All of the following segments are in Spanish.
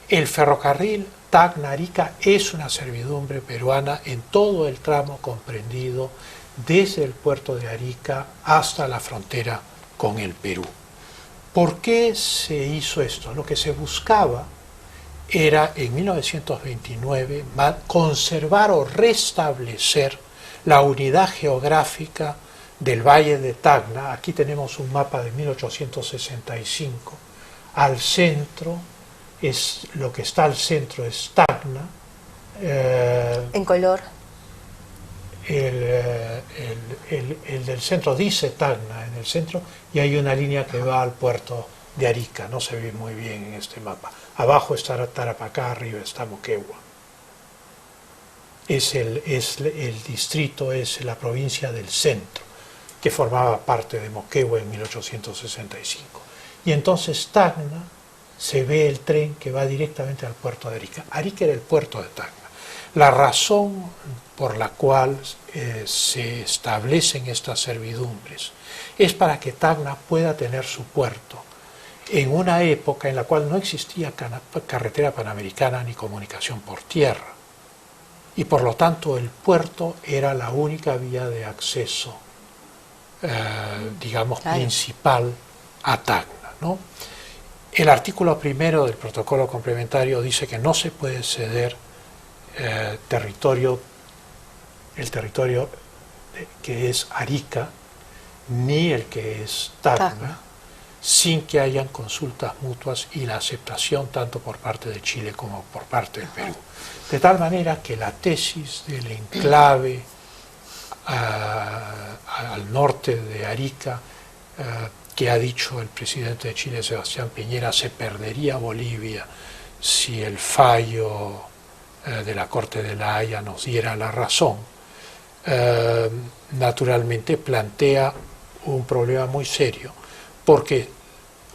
El ferrocarril Tacna-Arica es una servidumbre peruana en todo el tramo comprendido desde el puerto de Arica hasta la frontera con el Perú. ¿Por qué se hizo esto? Lo que se buscaba era en 1929 conservar o restablecer la unidad geográfica del Valle de Tacna. Aquí tenemos un mapa de 1865. Al centro, lo que está al centro es Tacna. En color. El del centro dice Tacna en el centro y hay una línea que va al puerto de Arica, no se ve muy bien en este mapa. Abajo está Tarapacá, arriba está Moquegua. El distrito, es la provincia del centro, que formaba parte de Moquegua en 1865. Y entonces Tacna, se ve el tren que va directamente al puerto de Arica. Arica era el puerto de Tacna. La razón por la cual se establecen estas servidumbres es para que Tacna pueda tener su puerto en una época en la cual no existía carretera panamericana ni comunicación por tierra. Y por lo tanto el puerto era la única vía de acceso, digamos, principal a Tacna, ¿no? El artículo primero del protocolo complementario dice que no se puede ceder el territorio que es Arica, ni el que es Tacna, sin que hayan consultas mutuas y la aceptación tanto por parte de Chile como por parte del Perú. De tal manera que la tesis del enclave al norte de Arica, que ha dicho el presidente de Chile, Sebastián Piñera, se perdería Bolivia si el fallo de la Corte de la Haya nos diera la razón, naturalmente plantea un problema muy serio, porque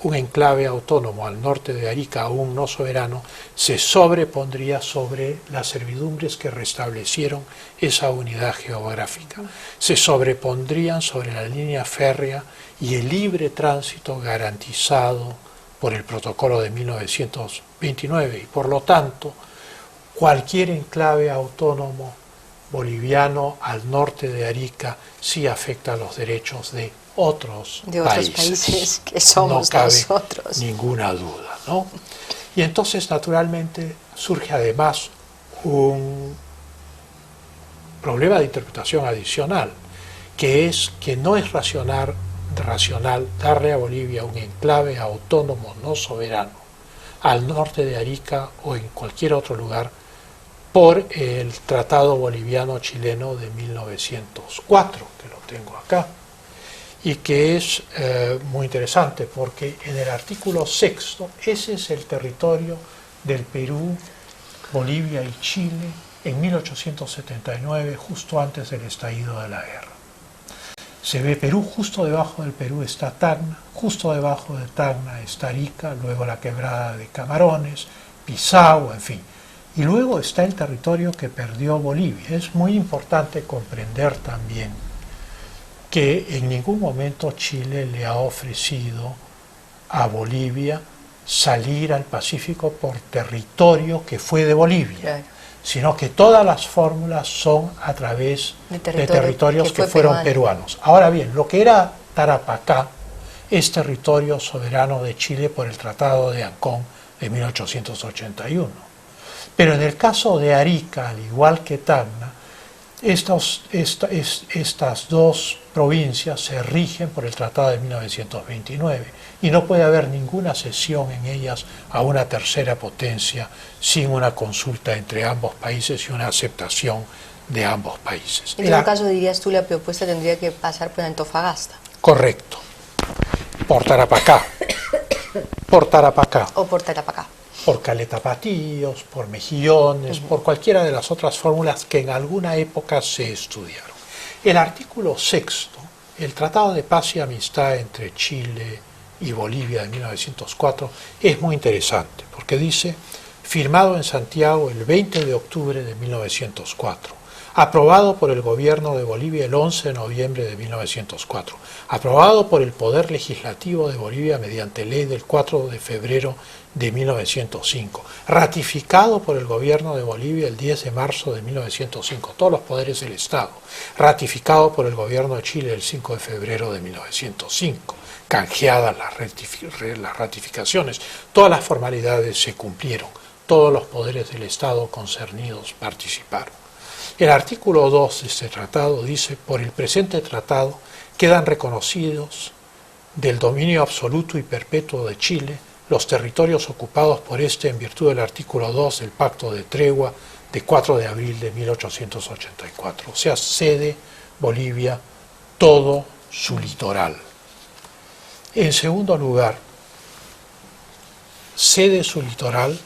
un enclave autónomo al norte de Arica, aún no soberano, se sobrepondría sobre las servidumbres que restablecieron esa unidad geográfica. Se sobrepondrían sobre la línea férrea y el libre tránsito garantizado por el protocolo de 1929 y por lo tanto cualquier enclave autónomo boliviano al norte de Arica sí afecta a los derechos de otros países que somos no cabe nosotros. Ninguna duda, ¿no? Y entonces naturalmente surge además un problema de interpretación adicional, que es que no es racional darle a Bolivia un enclave autónomo no soberano al norte de Arica o en cualquier otro lugar por el Tratado Boliviano-Chileno de 1904, que lo tengo acá, y que es muy interesante porque en el artículo 6, ese es el territorio del Perú, Bolivia y Chile en 1879, justo antes del estallido de la guerra. Se ve Perú, justo debajo del Perú está Tacna, justo debajo de Tacna está Arica, luego la quebrada de Camarones, Pisagua, en fin. Y luego está el territorio que perdió Bolivia. Es muy importante comprender también que en ningún momento Chile le ha ofrecido a Bolivia salir al Pacífico por territorio que fue de Bolivia, claro, sino que todas las fórmulas son a través de territorios que fueron peruanos. Ahora bien, lo que era Tarapacá es territorio soberano de Chile por el Tratado de Ancón de 1881. Pero en el caso de Arica, al igual que Tacna, estas dos provincias se rigen por el Tratado de 1929 y no puede haber ninguna cesión en ellas a una tercera potencia sin una consulta entre ambos países y una aceptación de ambos países. En todo caso, dirías tú, la propuesta tendría que pasar por Antofagasta. Correcto. Por Tarapacá. Por Tarapacá. O por Tarapacá. Por Caleta Patillos, por Mejillones, por cualquiera de las otras fórmulas que en alguna época se estudiaron. El artículo 6, el Tratado de Paz y Amistad entre Chile y Bolivia de 1904, es muy interesante porque dice, firmado en Santiago el 20 de octubre de 1904, aprobado por el gobierno de Bolivia el 11 de noviembre de 1904, aprobado por el Poder Legislativo de Bolivia mediante ley del 4 de febrero de 1905, ratificado por el gobierno de Bolivia el 10 de marzo de 1905, todos los poderes del Estado, ratificado por el gobierno de Chile el 5 de febrero de 1905, canjeadas las ratificaciones, todas las formalidades se cumplieron, todos los poderes del Estado concernidos participaron. El artículo 2 de este tratado dice: por el presente tratado quedan reconocidos del dominio absoluto y perpetuo de Chile los territorios ocupados por este en virtud del artículo 2 del Pacto de Tregua de 4 de abril de 1884, o sea, cede Bolivia todo su litoral. En segundo lugar, cede su litoral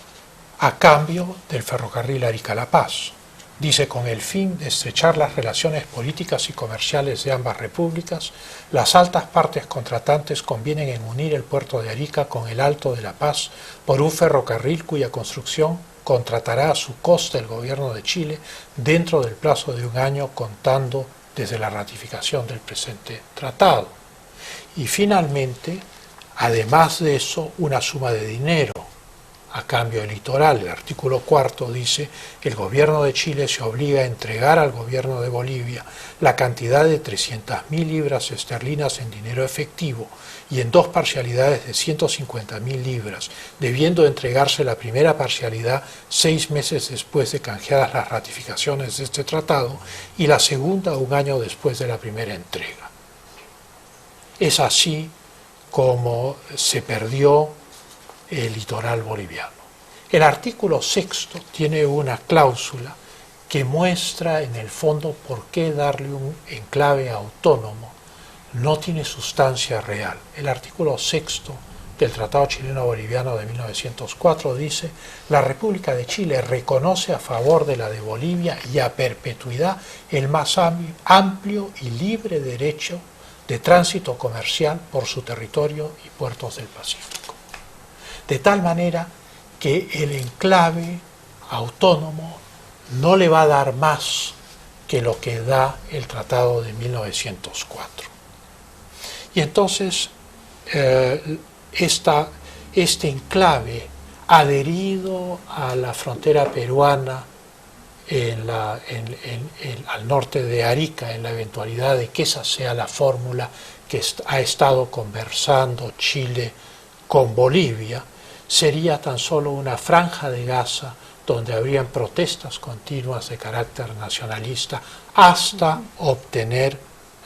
a cambio del ferrocarril Arica-La Paz. Dice: con el fin de estrechar las relaciones políticas y comerciales de ambas repúblicas, las altas partes contratantes convienen en unir el puerto de Arica con el Alto de La Paz por un ferrocarril cuya construcción contratará a su costa el gobierno de Chile dentro del plazo de 1 año contando desde la ratificación del presente tratado. Y finalmente, además de eso, una suma de dinero a cambio del litoral. El artículo 4 dice: el gobierno de Chile se obliga a entregar al gobierno de Bolivia la cantidad de 300.000 libras esterlinas en dinero efectivo y en 2 parcialidades de 150.000 libras, debiendo entregarse la primera parcialidad 6 meses después de canjeadas las ratificaciones de este tratado y la segunda 1 año después de la primera entrega. Es así como se perdió el litoral boliviano. El artículo 6 tiene una cláusula que muestra en el fondo por qué darle un enclave autónomo no tiene sustancia real. El artículo 6 del Tratado Chileno-Boliviano de 1904 dice: la República de Chile reconoce a favor de la de Bolivia y a perpetuidad el más amplio y libre derecho de tránsito comercial por su territorio y puertos del Pacífico. De tal manera que el enclave autónomo no le va a dar más que lo que da el Tratado de 1904. Y entonces este enclave adherido a la frontera peruana al norte de Arica, en la eventualidad de que esa sea la fórmula que ha estado conversando Chile con Bolivia, sería tan solo una franja de Gaza donde habrían protestas continuas de carácter nacionalista hasta obtener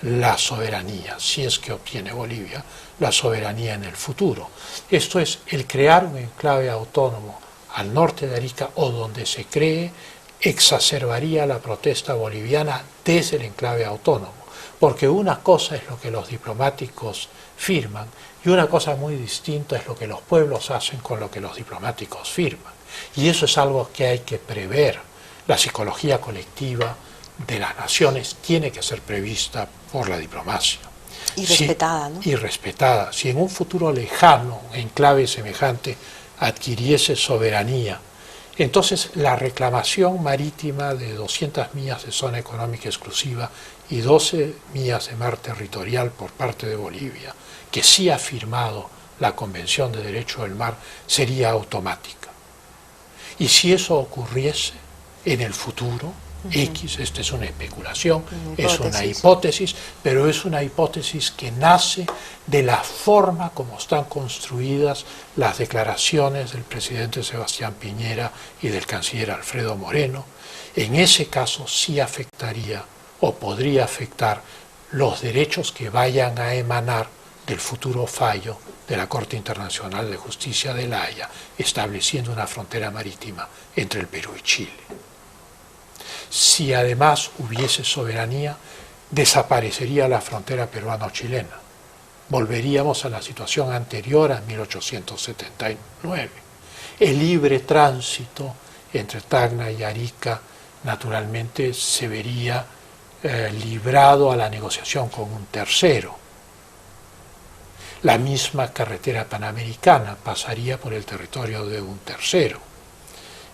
la soberanía, si es que obtiene Bolivia la soberanía en el futuro. Esto es, el crear un enclave autónomo al norte de Arica o donde se cree exacerbaría la protesta boliviana desde el enclave autónomo, porque una cosa es lo que los diplomáticos firman y una cosa muy distinta es lo que los pueblos hacen con lo que los diplomáticos firman. Y eso es algo que hay que prever. La psicología colectiva de las naciones tiene que ser prevista por la diplomacia. Y respetada, ¿no? Y respetada. Si en un futuro lejano, enclave semejante, adquiriese soberanía, entonces la reclamación marítima de 200 millas de zona económica exclusiva y 12 millas de mar territorial por parte de Bolivia, que sí ha firmado la Convención de Derecho del Mar, sería automática. Y si eso ocurriese en el futuro, X, esta es una especulación, es una hipótesis, pero es una hipótesis que nace de la forma como están construidas las declaraciones del presidente Sebastián Piñera y del canciller Alfredo Moreno. En ese caso sí afectaría o podría afectar los derechos que vayan a emanar del futuro fallo de la Corte Internacional de Justicia de La Haya, estableciendo una frontera marítima entre el Perú y Chile. Si además hubiese soberanía, desaparecería la frontera peruano-chilena. Volveríamos a la situación anterior a 1879. El libre tránsito entre Tacna y Arica naturalmente se vería librado a la negociación con un tercero. La misma carretera panamericana pasaría por el territorio de un tercero.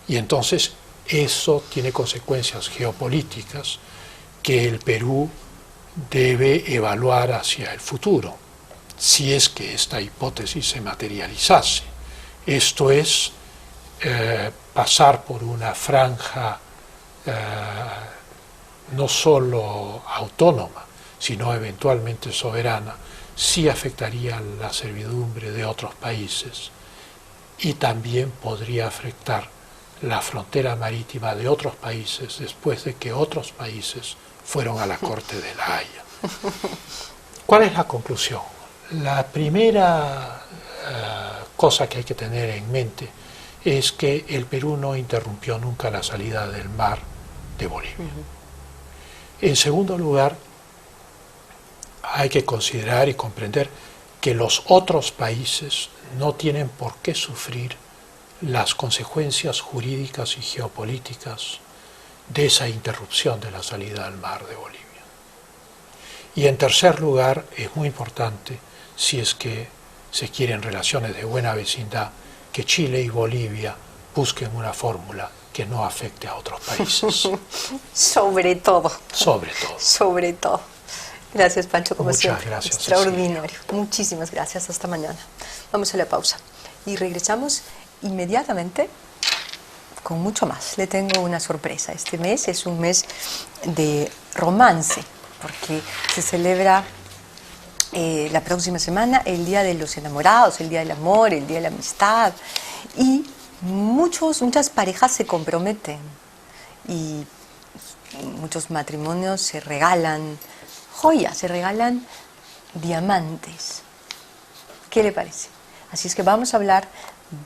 Y entonces eso tiene consecuencias geopolíticas que el Perú debe evaluar hacia el futuro, si es que esta hipótesis se materializase. Esto es pasar por una franja no solo autónoma, sino eventualmente soberana, sí afectaría la servidumbre de otros países y también podría afectar la frontera marítima de otros países después de que otros países fueron a la Corte de La Haya. ¿Cuál es la conclusión? La primera cosa que hay que tener en mente es que el Perú no interrumpió nunca la salida del mar de Bolivia. En segundo lugar, hay que considerar y comprender que los otros países no tienen por qué sufrir las consecuencias jurídicas y geopolíticas de esa interrupción de la salida al mar de Bolivia. Y en tercer lugar, es muy importante, si es que se quieren relaciones de buena vecindad, que Chile y Bolivia busquen una fórmula que no afecte a otros países. Sobre todo. Sobre todo. Sobre todo. Gracias, Pancho, como Muchas siempre. gracias, Extraordinario. Cecilia. Muchísimas gracias. Hasta mañana. Vamos a la pausa. Y regresamos inmediatamente con mucho más. Le tengo una sorpresa. Este mes es un mes de romance, porque se celebra la próxima semana el Día de los Enamorados, el Día del Amor, el Día de la Amistad. Y muchas parejas se comprometen y muchos matrimonios se regalan joyas, se regalan diamantes. ¿Qué le parece? Así es que vamos a hablar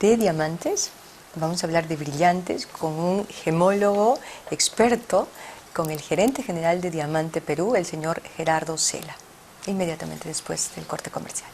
de diamantes, vamos a hablar de brillantes con un gemólogo experto, con el gerente general de Diamante Perú, el señor Gerardo Cela, inmediatamente después del corte comercial.